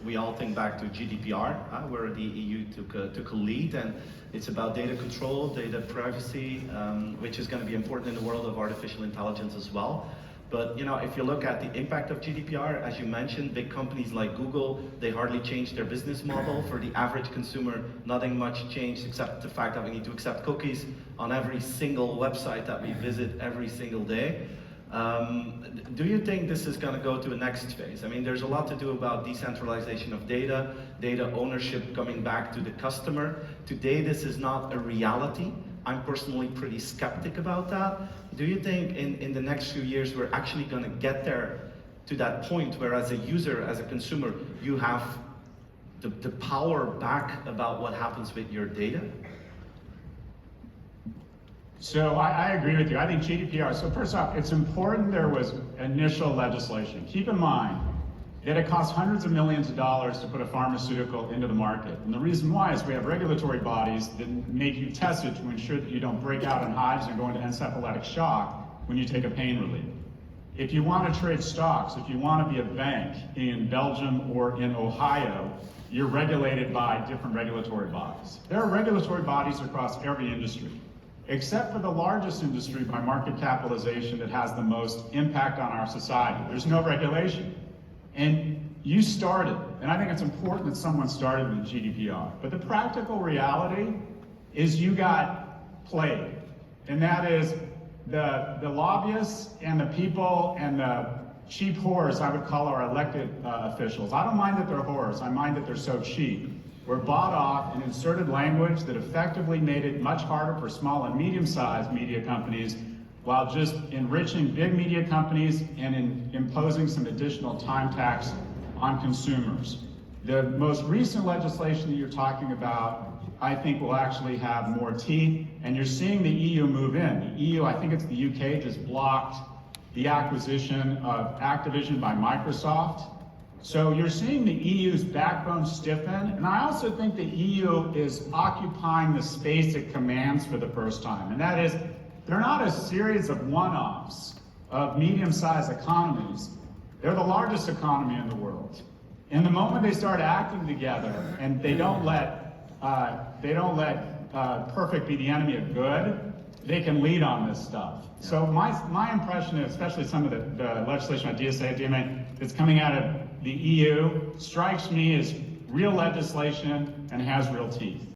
we all think back to GDPR, where the EU took a lead, and it's about data control, data privacy, which is going to be important in the world of artificial intelligence as well. But if you look at the impact of GDPR, as you mentioned, big companies like Google, they hardly changed their business model. For the average consumer, nothing much changed except the fact that we need to accept cookies on every single website that we visit every single day. Do you think this is going to go to a next phase? I mean, there's a lot to do about decentralization of data, data ownership coming back to the customer. Today, this is not a reality. I'm personally pretty skeptic about that. Do you think in the next few years we're actually going to get there to that point where as a user, as a consumer, you have the power back about what happens with your data? So I agree with you. I think GDPR, so first off, it's important there was initial legislation. Keep in mind that it costs hundreds of millions of dollars to put a pharmaceutical into the market. And the reason why is we have regulatory bodies that make you test it to ensure that you don't break out in hives and go into encephalitic shock when you take a pain relief. If you want to trade stocks, if you want to be a bank in Belgium or in Ohio, you're regulated by different regulatory bodies. There are regulatory bodies across every industry, except for the largest industry by market capitalization that has the most impact on our society. There's no regulation. And you started, and I think it's important that someone started with GDPR, but the practical reality is you got played. And that is the lobbyists and the people and the cheap whores, I would call our elected officials. I don't mind that they're whores, I mind that they're so cheap. Were bought off and inserted language that effectively made it much harder for small and medium-sized media companies while just enriching big media companies and imposing some additional time tax on consumers. The most recent legislation that you're talking about, I think, will actually have more teeth, and you're seeing the EU move in. The EU, I think it's the UK, just blocked the acquisition of Activision by Microsoft. So you're seeing the EU's backbone stiffen, and I also think the EU is occupying the space it commands for the first time, and that is, they're not a series of one-offs of medium-sized economies. They're the largest economy in the world. And the moment they start acting together and they don't let perfect be the enemy of good, they can lead on this stuff. Yeah. So my impression is, especially some of the legislation on DSA, DMA that's coming out of the EU, strikes me as real legislation and has real teeth.